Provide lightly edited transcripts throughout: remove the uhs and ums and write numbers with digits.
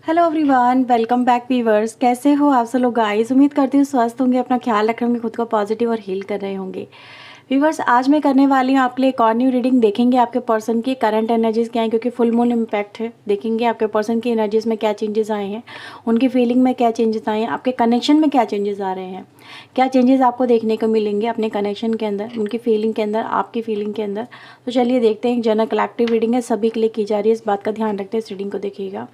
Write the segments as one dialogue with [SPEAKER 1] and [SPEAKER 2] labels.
[SPEAKER 1] Hello everyone, welcome back viewers. कैसे हो आप सब लोग गाइस। उम्मीद करती हूँ स्वस्थ होंगे, अपना ख्याल रख रहे होंगे, खुद को पॉजिटिव और हील कर रहे होंगे। वीवर्स, आज मैं करने वाली हूँ आपके लिए एक और न्यू रीडिंग। देखेंगे आपके पर्सन की करंट एनर्जीज क्या है, क्योंकि फुल मून इम्पैक्ट है। देखेंगे आपके पर्सन की एनर्जीज में क्या चेंजेस आए हैं, उनकी फीलिंग में क्या चेंजेस आए हैं, आपके कनेक्शन में क्या चेंजेस आ रहे हैं, क्या चेंजेस आपको देखने को मिलेंगे अपने कनेक्शन के अंदर, उनकी फीलिंग के अंदर, आपकी फीलिंग के अंदर। तो चलिए देखते हैं। जनरल कलेक्टिव रीडिंग है, सभी के लिए की जा रही है, इस बात का ध्यान रखते हैं। इस रीडिंग को देखिएगा।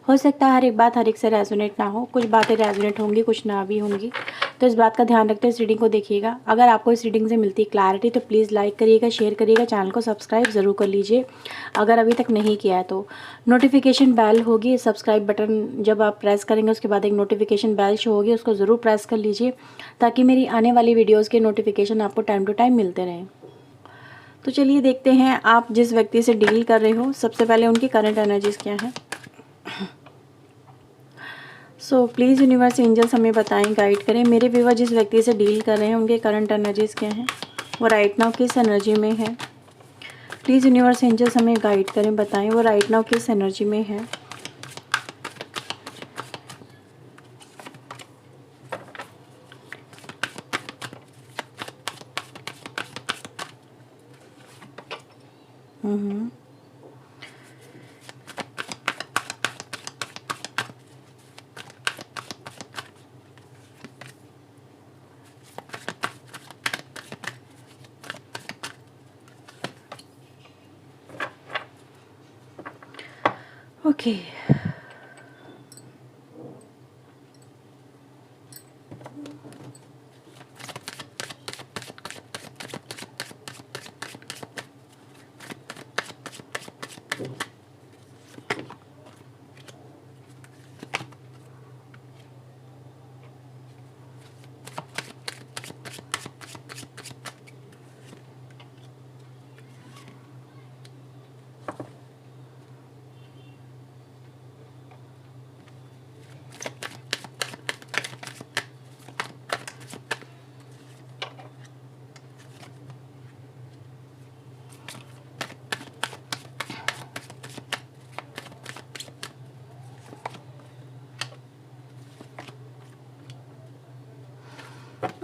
[SPEAKER 1] हो सकता है हर एक बात हर एक से रेजोनेट ना हो, कुछ बातें रेजोनेट होंगी, कुछ ना भी होंगी, तो इस बात का ध्यान रखते हैं। इस रीडिंग को देखिएगा। अगर आपको इस रीडिंग से मिलती है क्लैरिटी तो प्लीज़ लाइक करिएगा, शेयर करिएगा, चैनल को सब्सक्राइब ज़रूर कर लीजिए अगर अभी तक नहीं किया है तो। नोटिफिकेशन बेल होगी, सब्सक्राइब बटन जब आप प्रेस करेंगे उसके बाद एक नोटिफिकेशन बेल शो होगी, उसको ज़रूर प्रेस कर लीजिए ताकि मेरी आने वाली वीडियोज़ के नोटिफिकेशन आपको टाइम टू टाइम मिलते रहें। तो चलिए देखते हैं आप जिस व्यक्ति से डील कर रहे हो, सबसे पहले उनकी करंट एनर्जीज क्या है। सो प्लीज़ यूनिवर्स एंजल्स हमें बताएं, गाइड करें। मेरे व्यूअर जिस व्यक्ति से डील कर रहे हैं उनके करंट एनर्जीज़ क्या हैं, वो राइट नाउ किस एनर्जी में है। प्लीज़ यूनिवर्स एंजल्स हमें गाइड करें, बताएं वो राइट नाउ किस एनर्जी में है। ओके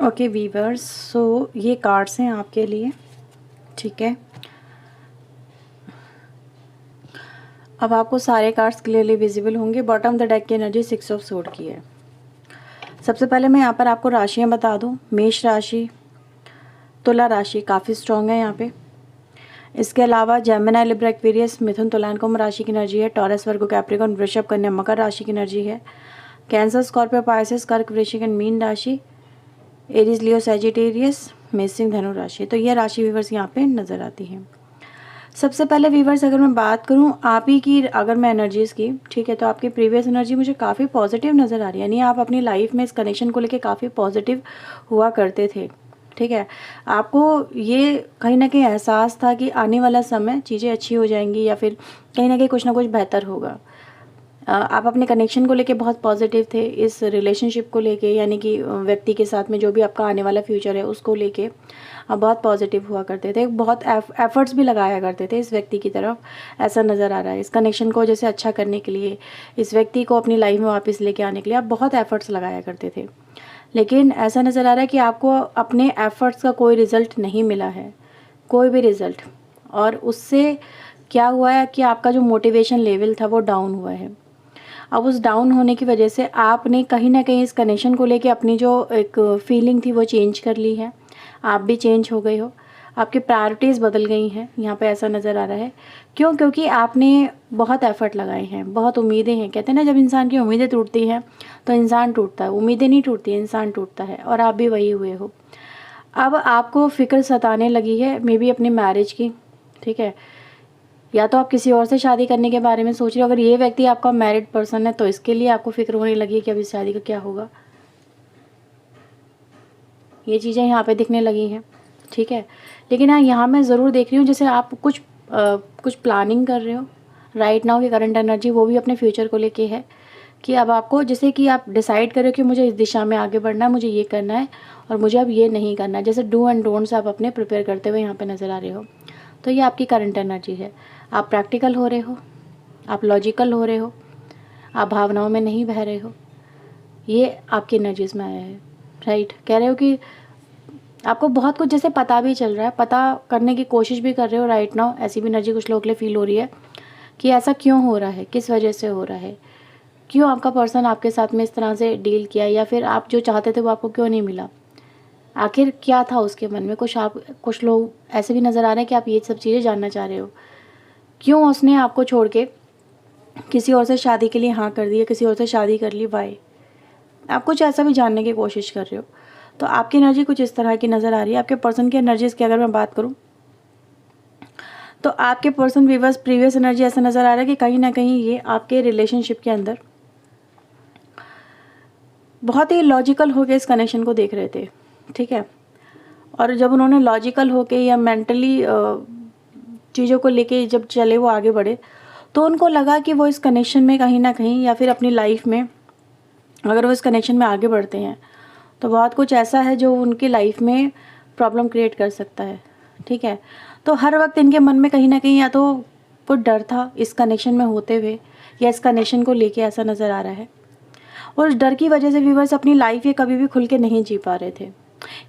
[SPEAKER 1] ओके वीवर्स, सो ये कार्ड्स हैं आपके लिए, ठीक है। अब आपको सारे कार्ड्स क्लियरली विजिबल होंगे। बॉटम द डेक की एनर्जी 6 ऑफ सोर्ड की है। सबसे पहले मैं यहाँ पर आपको राशियाँ बता दूँ। मेष राशि, तुला राशि काफ़ी स्ट्रॉन्ग है यहाँ पे। इसके अलावा जेमिनी, लिब्रा, एक्वेरियस, मिथुन, तुला, कुंभ राशि की एनर्जी है। टॉरस, वर्गो, कैप्रिकॉर्न, वृषभ, कन्या, मकर राशि की एनर्जी है। कैंसर, स्कॉर्पियो, पाइसेस, कर्क, वृश्चिक एंड मीन राशि। एरीज, लियो, सैजिटेरियस, मेष, सिंह, धनु राशि। तो ये राशि वीवर्स यहाँ पे नजर आती है। सबसे पहले वीवर्स अगर मैं बात करूँ आप ही की, अगर मैं एनर्जीज़ की, ठीक है, तो आपकी प्रीवियस एनर्जी मुझे काफ़ी पॉजिटिव नज़र आ रही है। यानी आप अपनी लाइफ में इस कनेक्शन को लेके काफ़ी पॉजिटिव हुआ करते थे, ठीक है। आपको ये कहीं ना कहीं एहसास था कि आने वाला समय चीज़ें अच्छी हो जाएंगी या फिर कहीं ना कहीं कुछ ना कुछ बेहतर होगा। आप अपने कनेक्शन को लेके बहुत पॉजिटिव थे, इस रिलेशनशिप को लेके, यानी कि व्यक्ति के साथ में जो भी आपका आने वाला फ्यूचर है उसको लेके आप बहुत पॉजिटिव हुआ करते थे। बहुत एफर्ट्स भी लगाया करते थे इस व्यक्ति की तरफ, ऐसा नज़र आ रहा है। इस कनेक्शन को जैसे अच्छा करने के लिए, इस व्यक्ति को अपनी लाइफ में वापस लेके आने के लिए आप बहुत एफर्ट्स लगाया करते थे। लेकिन ऐसा नज़र आ रहा है कि आपको अपने एफर्ट्स का कोई रिज़ल्ट नहीं मिला है, कोई भी रिज़ल्ट। और उससे क्या हुआ है कि आपका जो मोटिवेशन लेवल था वो डाउन हुआ है। अब उस डाउन होने की वजह से आपने कहीं ना कहीं इस कनेक्शन को लेके अपनी जो एक फीलिंग थी वो चेंज कर ली है। आप भी चेंज हो गए हो, आपकी प्रायोरिटीज़ बदल गई हैं, यहाँ पे ऐसा नज़र आ रहा है। क्यों? क्योंकि आपने बहुत एफर्ट लगाए हैं, बहुत उम्मीदें हैं। कहते हैं ना, जब इंसान की उम्मीदें टूटती हैं तो इंसान टूटता है, उम्मीदें नहीं टूटती, इंसान टूटता है। और आप भी वही हुए हो। अब आपको फ़िक्र सताने लगी है मे बी अपनी मैरिज की, ठीक है, या तो आप किसी और से शादी करने के बारे में सोच रहे हो। अगर ये व्यक्ति आपका मैरिड पर्सन है तो इसके लिए आपको फिक्र होने लगी है कि अब इस शादी का क्या होगा। ये चीज़ें यहाँ पे दिखने लगी हैं, ठीक है। लेकिन हाँ, यहाँ मैं ज़रूर देख रही हूँ जैसे आप कुछ प्लानिंग कर रहे हो राइट नाउ की करंट एनर्जी, वो भी अपने फ्यूचर को लेके है कि अब आपको, जैसे कि आप डिसाइड करो कि मुझे इस दिशा में आगे बढ़ना है, मुझे ये करना है और मुझे अब ये नहीं करना है। जैसे डू एंड डोंट्स आप अपने प्रिपेयर करते हुए यहाँ पे नज़र आ रहे हो। तो ये आपकी करंट एनर्जी है। आप प्रैक्टिकल हो रहे हो, आप लॉजिकल हो रहे हो, आप भावनाओं में नहीं बह रहे हो, ये आपकी एनर्जीज में आया है, राइट। कह रहे हो कि आपको बहुत कुछ जैसे पता भी चल रहा है, पता करने की कोशिश भी कर रहे हो राइट नाउ। ऐसी भी एनर्जी कुछ लोगों के लिए फील हो रही है कि ऐसा क्यों हो रहा है, किस वजह से हो रहा है, क्यों आपका पर्सन आपके साथ में इस तरह से डील किया, या फिर आप जो चाहते थे वो आपको क्यों नहीं मिला, आखिर क्या था उसके मन में। कुछ लोग ऐसे भी नज़र आ रहे हैं कि आप ये सब चीज़ें जानना चाह रहे हो, क्यों उसने आपको छोड़ के किसी और से शादी के लिए हाँ कर दी, किसी और से शादी कर ली, वाई। आप कुछ ऐसा भी जानने की कोशिश कर रहे हो। तो आपकी एनर्जी कुछ इस तरह की नज़र आ रही है। आपके पर्सन की एनर्जीज़ की अगर मैं बात करूँ तो आपके पर्सन व्यूअर्स प्रीवियस एनर्जी ऐसा नज़र आ रहा है कि कहीं ना कहीं ये आपके रिलेशनशिप के अंदर बहुत ही लॉजिकल होके इस कनेक्शन को देख रहे थे, ठीक है। और जब उन्होंने लॉजिकल होके या मेंटली चीज़ों को लेके जब चले, वो आगे बढ़े, तो उनको लगा कि वो इस कनेक्शन में कहीं ना कहीं या फिर अपनी लाइफ में अगर वो इस कनेक्शन में आगे बढ़ते हैं तो बहुत कुछ ऐसा है जो उनकी लाइफ में प्रॉब्लम क्रिएट कर सकता है, ठीक है। तो हर वक्त इनके मन में कहीं ना कहीं या तो कुछ डर था इस कनेक्शन में होते हुए, या इस कनेक्शन को लेके ऐसा नज़र आ रहा है। और उस डर की वजह से व्यूअर्स अपनी लाइफ ये कभी भी खुल के नहीं जी पा रहे थे,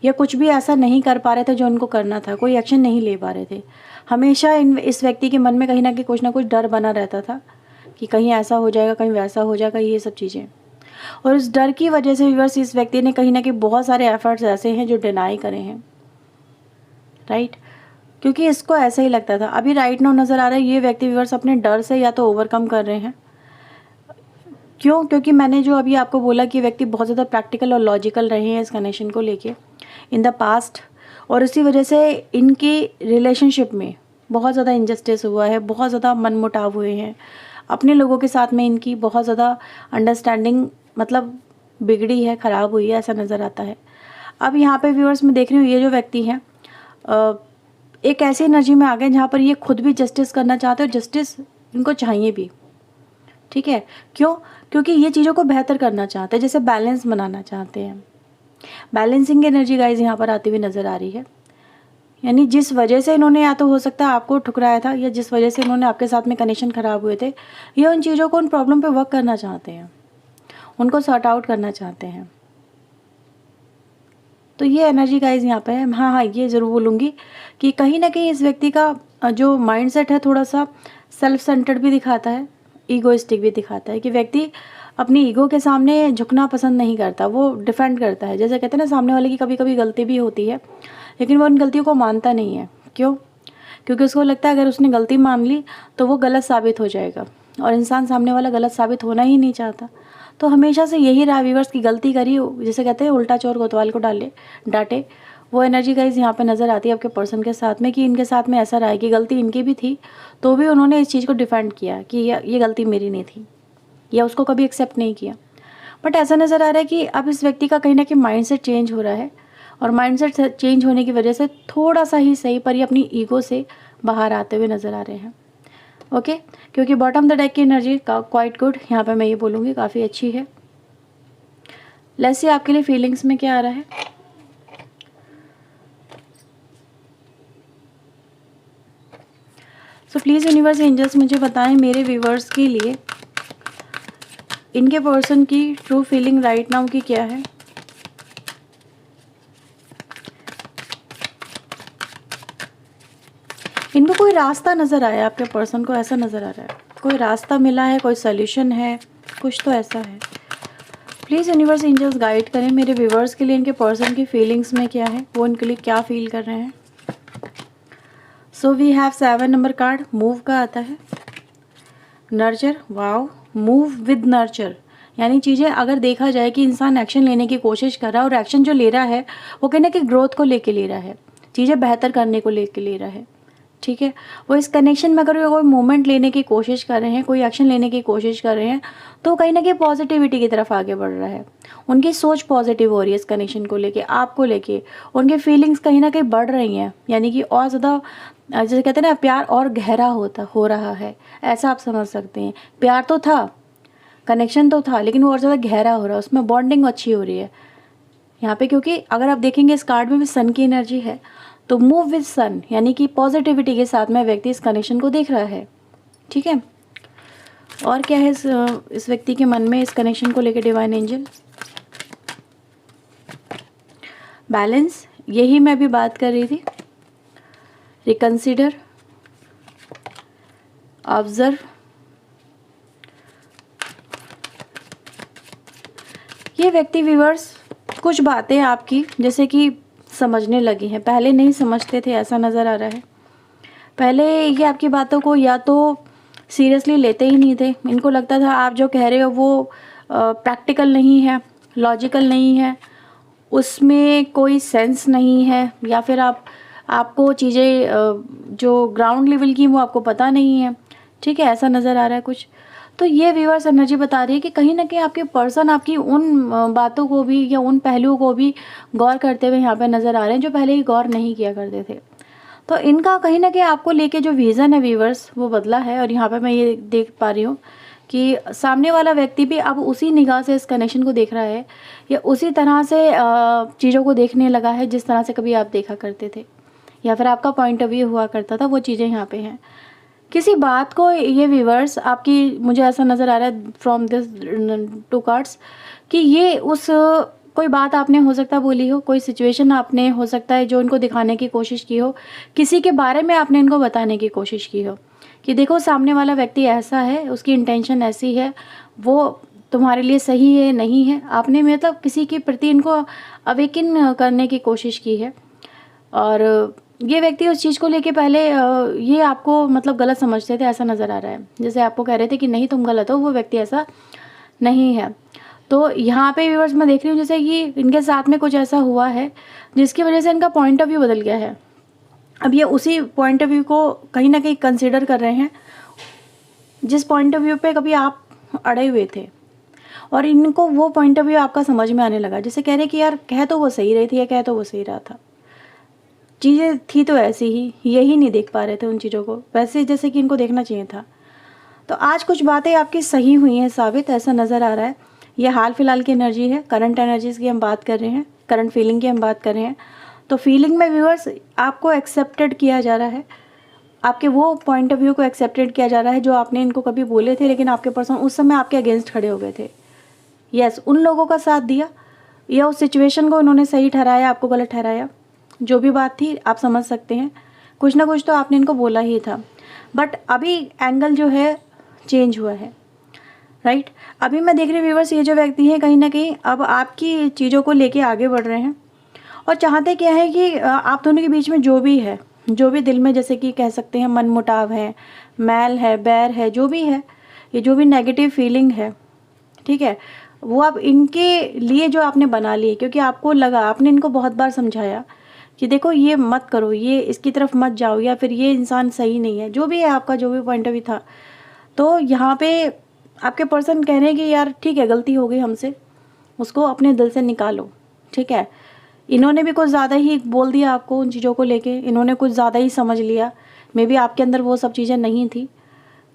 [SPEAKER 1] या कुछ भी ऐसा नहीं कर पा रहे थे जो उनको करना था, कोई एक्शन नहीं ले पा रहे थे। हमेशा इस व्यक्ति के मन में कहीं ना कुछ डर बना रहता था कि कहीं ऐसा हो जाएगा, कहीं वैसा हो जाएगा, ये सब चीज़ें। और इस डर की वजह से व्यूअर्स इस व्यक्ति ने कहीं ना कहीं बहुत सारे एफर्ट्स ऐसे हैं जो डिनाई करे हैं, राइट। क्योंकि इसको ऐसा ही लगता था। अभी राइट नाउ नज़र आ रहा है ये व्यक्ति व्यूअर्स अपने डर से या तो ओवरकम कर रहे हैं। क्यों? क्योंकि मैंने जो अभी आपको बोला कि व्यक्ति बहुत ज़्यादा प्रैक्टिकल और लॉजिकल रहे हैं इस कनेक्शन को लेके इन द पास्ट, और इसी वजह से इनकी रिलेशनशिप में बहुत ज़्यादा इनजस्टिस हुआ है, बहुत ज़्यादा मनमुटाव हुए हैं। अपने लोगों के साथ में इनकी बहुत ज़्यादा अंडरस्टैंडिंग मतलब बिगड़ी है, ख़राब हुई है, ऐसा नज़र आता है। अब यहाँ पे व्यूअर्स मैं देख रही हूँ ये जो व्यक्ति हैं एक ऐसी एनर्जी में आ गए जहाँ पर ये खुद भी जस्टिस करना चाहते हैं, और जस्टिस इनको चाहिए भी, ठीक है। क्यों? क्योंकि ये चीज़ों को बेहतर करना चाहते हैं, जैसे बैलेंस बनाना चाहते हैं। बैलेंसिंग एनर्जी गाइज यहाँ पर आती हुई नज़र आ रही है। यानी जिस वजह से इन्होंने या तो हो सकता है आपको ठुकराया था, या जिस वजह से इन्होंने आपके साथ में कनेक्शन ख़राब हुए थे, ये उन चीज़ों को, उन प्रॉब्लम पे वर्क करना चाहते हैं, उनको सॉर्ट आउट करना चाहते हैं। तो ये एनर्जी गाइज यहाँ पे है। हाँ, ये ज़रूर बोलूँगी कि कहीं ना कहीं इस व्यक्ति का जो माइंडसेट है थोड़ा सा सेल्फ सेंटर्ड भी दिखाता है, ईगोइस्टिक भी दिखाता है, कि व्यक्ति अपनी ईगो के सामने झुकना पसंद नहीं करता, वो डिफेंड करता है। जैसे कहते हैं ना, सामने वाले की कभी कभी गलती भी होती है लेकिन वो उन गलतियों को मानता नहीं है। क्यों? क्योंकि उसको लगता है अगर उसने गलती मान ली तो वो गलत साबित हो जाएगा, और इंसान सामने वाला गलत साबित होना ही नहीं चाहता। तो हमेशा से यही रहा व्यूअर्स की गलती करी, जैसे कहते हैं उल्टा चोर कोतवाल को डांटे। वो एनर्जी गाइज यहाँ पे नज़र आती है आपके पर्सन के साथ में, कि इनके साथ में ऐसा रहा है कि गलती इनकी भी थी तो भी उन्होंने इस चीज़ को डिफेंड किया कि ये गलती मेरी नहीं थी, या उसको कभी एक्सेप्ट नहीं किया। बट ऐसा नज़र आ रहा है कि अब इस व्यक्ति का कहीं ना कहीं माइंडसेट चेंज हो रहा है, और माइंडसेट चेंज होने की वजह से थोड़ा सा ही सही पर ये अपनी ईगो से बाहर आते हुए नज़र आ रहे हैं, ओके। क्योंकि बॉटम द डेक की एनर्जी क्वाइट गुड, यहाँ पे मैं ये बोलूँगी काफ़ी अच्छी है। लेट्स सी आपके लिए फीलिंग्स में क्या आ रहा है। सो प्लीज़ यूनिवर्स एंजल्स मुझे बताएं मेरे व्यूवर्स के लिए इनके पर्सन की ट्रू फीलिंग राइट नाउ की क्या है। इनको कोई रास्ता नज़र आया, आपके पर्सन को ऐसा नज़र आ रहा है, कोई रास्ता मिला है, कोई सोल्यूशन है, कुछ तो ऐसा है। प्लीज़ यूनिवर्स एंजल्स गाइड करें मेरे व्यूवर्स के लिए इनके पर्सन की फीलिंग्स में क्या है, वो इनके लिए क्या फील कर रहे हैं। So we have 7 number card, move का आता है, nurture, wow, move with nurture. यानी चीज़ें अगर देखा जाए कि इंसान एक्शन लेने की कोशिश कर रहा है, और एक्शन जो ले रहा है वो कहना कि ग्रोथ को लेके ले रहा है, चीज़ें बेहतर करने को लेके ले रहा है, ठीक है। वो इस कनेक्शन में अगर कोई मूवमेंट लेने की कोशिश कर रहे हैं, कोई एक्शन लेने की कोशिश कर रहे हैं, तो कहीं ना कहीं पॉजिटिविटी की तरफ आगे बढ़ रहा है। उनकी सोच पॉजिटिव हो रही है इस कनेक्शन को लेके, आपको लेके। उनकी फीलिंग्स कहीं ना कहीं बढ़ रही हैं, यानी कि और ज़्यादा जैसे कहते हैं ना, प्यार और गहरा हो रहा है, ऐसा आप समझ सकते हैं। प्यार तो था, कनेक्शन तो था, लेकिन वो और ज़्यादा गहरा हो रहा है, उसमें बॉन्डिंग अच्छी हो रही है यहाँ पे। क्योंकि अगर आप देखेंगे इस कार्ड में भी सन की एनर्जी है, तो मूव विद सन, यानी कि पॉजिटिविटी के साथ में व्यक्ति इस कनेक्शन को देख रहा है, ठीक है। और क्या है इस व्यक्ति के मन में इस कनेक्शन को लेकर डिवाइन एंजल? बैलेंस, यही मैं अभी बात कर रही थी। रिकंसिडर, ऑब्जर्व, ये व्यक्ति व्यूअर्स कुछ बातें आपकी जैसे कि समझने लगी हैं, पहले नहीं समझते थे ऐसा नज़र आ रहा है। पहले ये आपकी बातों को या तो सीरियसली लेते ही नहीं थे, इनको लगता था आप जो कह रहे हो वो प्रैक्टिकल नहीं है, लॉजिकल नहीं है, उसमें कोई सेंस नहीं है, या फिर आपको चीज़ें जो ग्राउंड लेवल की वो आपको पता नहीं है। ठीक है, ऐसा नज़र आ रहा है कुछ। तो ये व्यूअर्स एनर्जी बता रही है कि कहीं ना कहीं आपके पर्सन आपकी उन बातों को भी या उन पहलुओं को भी गौर करते हुए यहाँ पे नज़र आ रहे हैं जो पहले ही गौर नहीं किया करते थे। तो इनका कहीं ना कहीं आपको लेके जो विज़न है व्यूअर्स वो बदला है। और यहाँ पे मैं ये देख पा रही हूँ कि सामने वाला व्यक्ति भी अब उसी निगाह से इस कनेक्शन को देख रहा है, या उसी तरह से चीज़ों को देखने लगा है जिस तरह से कभी आप देखा करते थे, या फिर आपका पॉइंट ऑफ व्यू हुआ करता था, वो चीज़ें यहाँ पे हैं। किसी बात को ये व्यूअर्स आपकी, मुझे ऐसा नज़र आ रहा है फ्रॉम दिस 2 कार्ड्स कि ये उस कोई बात आपने हो सकता है बोली हो, कोई सिचुएशन आपने हो सकता है जो उनको दिखाने की कोशिश की हो, किसी के बारे में आपने इनको बताने की कोशिश की हो कि देखो सामने वाला व्यक्ति ऐसा है, उसकी इंटेंशन ऐसी है, वो तुम्हारे लिए सही है नहीं है, आपने मतलब किसी के प्रति इनको अवेकन करने की कोशिश की है। और ये व्यक्ति उस चीज़ को लेके पहले ये आपको मतलब गलत समझते थे, ऐसा नज़र आ रहा है। जैसे आपको कह रहे थे कि नहीं तुम गलत हो, वो व्यक्ति ऐसा नहीं है। तो यहाँ पे व्यूअर्स मैं देख रही हूँ जैसे कि इनके साथ में कुछ ऐसा हुआ है जिसकी वजह से इनका पॉइंट ऑफ व्यू बदल गया है। अब ये उसी पॉइंट ऑफ व्यू को कहीं ना कहीं कंसिडर कर रहे हैं जिस पॉइंट ऑफ व्यू पे कभी आप अड़े हुए थे, और इनको वो पॉइंट ऑफ व्यू आपका समझ में आने लगा। जैसे कह रहे कि यार कह तो वो सही रही थी, या कह तो वो सही रहा था, चीज़ें थी तो ऐसी ही, यही नहीं देख पा रहे थे उन चीज़ों को वैसे जैसे कि इनको देखना चाहिए था। तो आज कुछ बातें आपकी सही हुई हैं साबित, ऐसा नज़र आ रहा है। ये हाल फिलहाल की एनर्जी है, करंट एनर्जीज़ की हम बात कर रहे हैं, करंट फीलिंग की हम बात कर रहे हैं। तो फीलिंग में व्यूअर्स आपको एक्सेप्टेड किया जा रहा है, आपके वो पॉइंट ऑफ व्यू को एक्सेप्टेड किया जा रहा है जो आपने इनको कभी बोले थे, लेकिन आपके पर्सन उस समय आपके अगेंस्ट खड़े हो गए थे। यस, उन लोगों का साथ दिया, या उस सिचुएशन को उन्होंने सही ठहराया, आपको गलत ठहराया, जो भी बात थी आप समझ सकते हैं, कुछ ना कुछ तो आपने इनको बोला ही था। बट अभी एंगल जो है चेंज हुआ है, राइट। अभी मैं देख रही हूँ व्यूअर्स, ये जो व्यक्ति हैं कहीं ना कहीं अब आपकी चीज़ों को लेके आगे बढ़ रहे हैं, और चाहते क्या है कि आप दोनों के बीच में जो भी है, जो भी दिल में जैसे कि कह सकते हैं मन मुटाव है, मैल है, बैर है, जो भी है, ये जो भी नेगेटिव फीलिंग है, ठीक है, वो आप इनके लिए जो आपने बना ली, क्योंकि आपको लगा, आपने इनको बहुत बार समझाया कि देखो ये मत करो, ये इसकी तरफ मत जाओ, या फिर ये इंसान सही नहीं है, जो भी है आपका जो भी पॉइंट ऑफ व्यू था। तो यहाँ पे आपके पर्सन कह रहे हैं कि यार ठीक है गलती हो गई हमसे, उसको अपने दिल से निकालो, ठीक है। इन्होंने भी कुछ ज़्यादा ही बोल दिया आपको उन चीज़ों को लेके, इन्होंने कुछ ज़्यादा ही समझ लिया, मे बी आपके अंदर वो सब चीज़ें नहीं थी।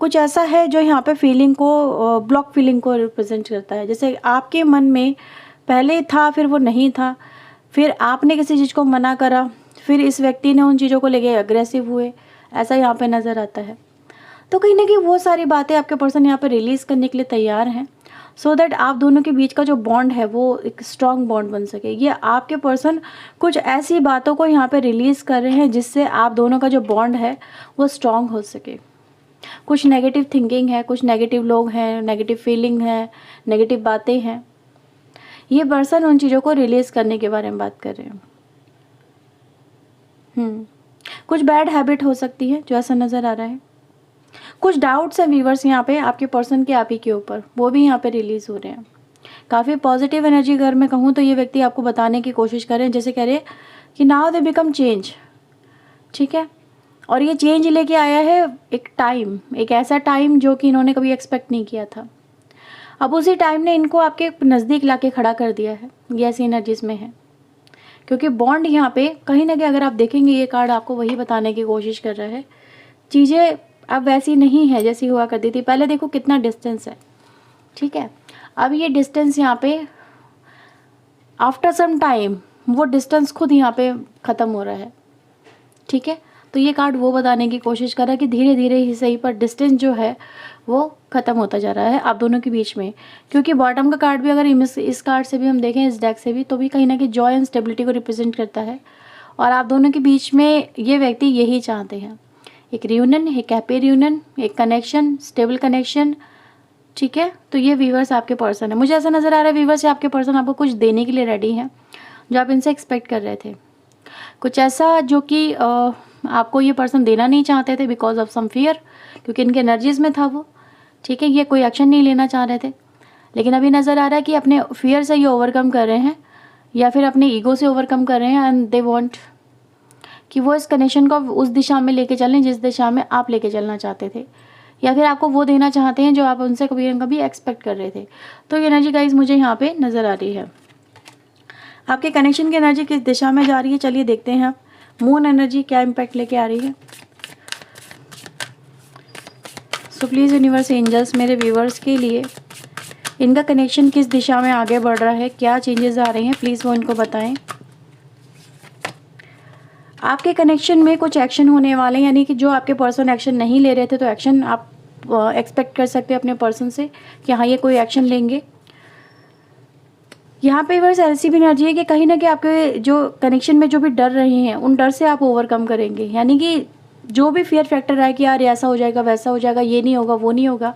[SPEAKER 1] कुछ ऐसा है जो यहाँ पे फीलिंग को, ब्लॉक फीलिंग को रिप्रेजेंट करता है। जैसे आपके मन में पहले था, फिर वो नहीं था, फिर आपने किसी चीज़ को मना करा, फिर इस व्यक्ति ने उन चीज़ों को लेके अग्रेसिव हुए, ऐसा यहाँ पे नज़र आता है। तो कहीं ना कहीं वो सारी बातें आपके पर्सन यहाँ पे रिलीज़ करने के लिए तैयार हैं, सो दैट आप दोनों के बीच का जो बॉन्ड है वो एक स्ट्रॉन्ग बॉन्ड बन सके। ये आपके पर्सन कुछ ऐसी बातों को यहाँ पे रिलीज़ कर रहे हैं जिससे आप दोनों का जो बॉन्ड है वो स्ट्रॉन्ग हो सके। कुछ नेगेटिव थिंकिंग है, कुछ नेगेटिव लोग हैं, नेगेटिव फीलिंग है, नेगेटिव बातें हैं, ये पर्सन उन चीज़ों को रिलीज़ करने के बारे में बात कर रहे हैं। कुछ बैड हैबिट हो सकती है जो ऐसा नज़र आ रहा है। कुछ डाउट्स हैं व्यूवर्स यहाँ पे आपके पर्सन के आप ही के ऊपर, वो भी यहाँ पे रिलीज़ हो रहे हैं। काफ़ी पॉजिटिव एनर्जी अगर मैं कहूँ तो ये व्यक्ति आपको बताने की कोशिश कर रहे हैं, जैसे कह रहे हैं कि नाउ दे बिकम चेंज, ठीक है। और ये चेंज लेके आया है एक टाइम, एक ऐसा टाइम जो कि इन्होंने कभी एक्सपेक्ट नहीं किया था। अब उसी टाइम ने इनको आपके नज़दीक ला के खड़ा कर दिया है, ये ऐसी एनर्जीज में है। क्योंकि बॉन्ड यहाँ पे कहीं ना कहीं अगर आप देखेंगे, ये कार्ड आपको वही बताने की कोशिश कर रहा है, चीज़ें अब वैसी नहीं है जैसी हुआ करती थी पहले। देखो कितना डिस्टेंस है, ठीक है। अब ये डिस्टेंस यहाँ पे आफ्टर सम टाइम वो डिस्टेंस खुद यहाँ पे ख़त्म हो रहा है, ठीक है। तो ये कार्ड वो बताने की कोशिश कर रहा है कि धीरे धीरे ही सही पर डिस्टेंस जो है वो ख़त्म होता जा रहा है आप दोनों के बीच में। क्योंकि बॉटम का कार्ड भी अगर इस कार्ड से भी हम देखें, इस डेक से भी, तो भी कहीं ना कहीं जॉय एंड स्टेबिलिटी को रिप्रेजेंट करता है। और आप दोनों के बीच में ये व्यक्ति यही चाहते हैं, एक रियूनियन, एक हैप्पी रियूनियन, एक कनेक्शन, स्टेबल कनेक्शन। ठीक है, तो ये व्यूअर्स आपके पर्सन है। मुझे ऐसा नज़र आ रहा है व्यूअर्स से आपके पर्सन आपको कुछ देने के लिए रेडी हैं, जो आप इनसे एक्सपेक्ट कर रहे थे। कुछ ऐसा जो कि आपको ये पर्सन देना नहीं चाहते थे बिकॉज ऑफ सम फियर, क्योंकि इनके एनर्जीज़ में था वो। ठीक है, ये कोई एक्शन नहीं लेना चाह रहे थे, लेकिन अभी नज़र आ रहा है कि अपने फियर से ये ओवरकम कर रहे हैं या फिर अपने ईगो से ओवरकम कर रहे हैं एंड दे वांट कि वो इस कनेक्शन को उस दिशा में लेके चलें जिस दिशा में आप लेके चलना चाहते थे, या फिर आपको वो देना चाहते हैं जो आप उनसे कभी ना कभी एक्सपेक्ट कर रहे थे। तो ये एनर्जी गाइस मुझे यहाँ पे नज़र आ रही है। आपके कनेक्शन की एनर्जी किस दिशा में जा रही है, चलिए देखते हैं। मून एनर्जी क्या इम्पैक्ट लेके आ रही है। सो प्लीज़ यूनिवर्स एंजल्स मेरे व्यूवर्स के लिए इनका कनेक्शन किस दिशा में आगे बढ़ रहा है, क्या चेंजेस आ रहे हैं, प्लीज़ वो इनको बताएं। आपके कनेक्शन में कुछ एक्शन होने वाले हैं, यानी कि जो आपके पर्सन एक्शन नहीं ले रहे थे तो एक्शन आप एक्सपेक्ट कर सकते हैं अपने पर्सन से कि हाँ ये कोई एक्शन लेंगे। यहाँ पे वर्स ऐसी भी एनर्जी है कि कहीं ना कहीं आपके जो कनेक्शन में जो भी डर रहे हैं उन डर से आप ओवरकम करेंगे। यानी कि जो भी फियर फैक्टर है कि यार ऐसा हो जाएगा, वैसा हो जाएगा, ये नहीं होगा, वो नहीं होगा,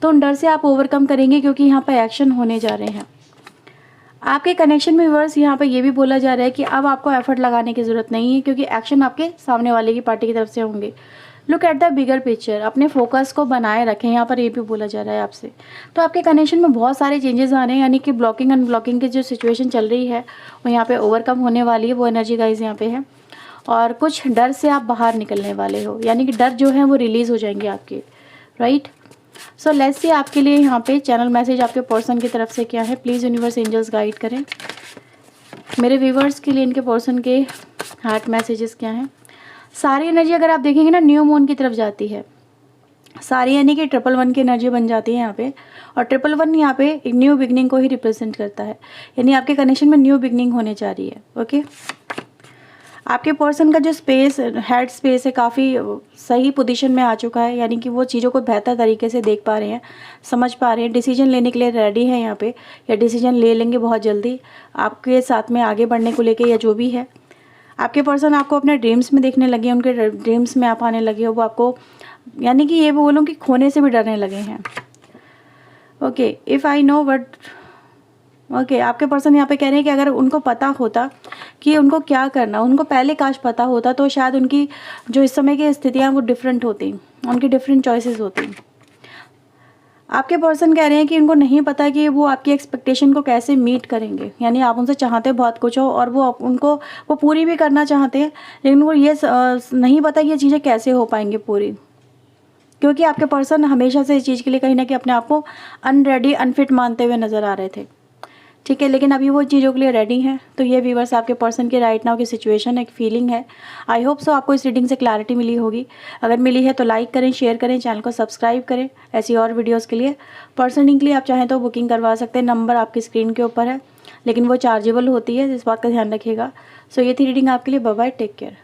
[SPEAKER 1] तो उन डर से आप ओवरकम करेंगे क्योंकि यहाँ पर एक्शन होने जा रहे हैं। आपके कनेक्शन में वर्स यहाँ पे ये भी बोला जा रहा है कि अब आपको एफर्ट लगाने की ज़रूरत नहीं है क्योंकि एक्शन आपके सामने वाले की पार्टी की तरफ से होंगे। Look at the bigger picture, अपने फोकस को बनाए रखें, यहाँ पर ये भी बोला जा रहा है आपसे। तो आपके कनेक्शन में बहुत सारे चेंजेस आ रहे हैं, यानी कि ब्लॉकिंग अनब्लॉकिंग की जो सिचुएशन चल रही है वो यहाँ पे ओवरकम होने वाली है। वो एनर्जी गाइज यहाँ पे है। और कुछ डर से आप बाहर निकलने वाले हो, यानी कि डर जो है वो रिलीज़ हो जाएंगे आपके, राइट। सो लेट्स सी आपके लिए यहाँ पे चैनल मैसेज आपके पर्सन की तरफ से क्या है। प्लीज़ यूनिवर्स एंजल्स गाइड करें मेरे व्यूवर्स के लिए, इनके पर्सन के हार्ट मैसेजेस क्या हैं। सारी एनर्जी अगर आप देखेंगे ना न्यू मून की तरफ जाती है सारी, यानी कि 111 की एनर्जी बन जाती है यहाँ पे। और 111 यहाँ पे एक न्यू बिगनिंग को ही रिप्रेजेंट करता है, यानी आपके कनेक्शन में न्यू बिगनिंग होने जा रही है। ओके, आपके पर्सन का जो स्पेस, हेड स्पेस है, काफ़ी सही पोजीशन में आ चुका है, यानी कि वो चीज़ों को बेहतर तरीके से देख पा रहे हैं, समझ पा रहे हैं, डिसीजन लेने के लिए रेडी है यहाँ पे, या डिसीजन ले लेंगे बहुत जल्दी आपके साथ में आगे बढ़ने को लेके, या जो भी है। आपके पर्सन आपको अपने ड्रीम्स में देखने लगे, उनके ड्रीम्स में आप आने लगे हो, वो आपको, यानी कि ये बोलूँ कि खोने से भी डरने लगे हैं। Okay, if I know what, okay, आपके पर्सन यहाँ पे कह रहे हैं कि अगर उनको पता होता कि उनको क्या करना, उनको पहले काश पता होता तो शायद उनकी जो इस समय की स्थितियाँ वो डिफरेंट होती, उनकी डिफरेंट चॉइसेस होती। आपके पर्सन कह रहे हैं कि उनको नहीं पता कि वो आपकी एक्सपेक्टेशन को कैसे मीट करेंगे, यानी आप उनसे चाहते बहुत कुछ हो और वो उनको वो पूरी भी करना चाहते हैं, लेकिन उनको ये नहीं पता कि ये चीज़ें कैसे हो पाएंगी पूरी, क्योंकि आपके पर्सन हमेशा से इस चीज़ के लिए कहीं ना कहीं अपने आप को अनरेडी, अनफिट मानते हुए नज़र आ रहे थे। ठीक है, लेकिन अभी वो चीज़ों के लिए रेडी हैं। तो ये व्यूवर्स आपके पर्सन की राइट नाउ की सिचुएशन, एक फीलिंग है। आई होप सो आपको इस रीडिंग से क्लैरिटी मिली होगी। अगर मिली है तो लाइक करें, शेयर करें, चैनल को सब्सक्राइब करें ऐसी और वीडियोस के लिए। पर्सनली के लिए आप चाहें तो बुकिंग करवा सकते हैं, नंबर आपकी स्क्रीन के ऊपर है, लेकिन वो चार्जेबल होती है, इस बात का ध्यान रखिएगा। सो ये थी रीडिंग आपके लिए। Bye bye, take care.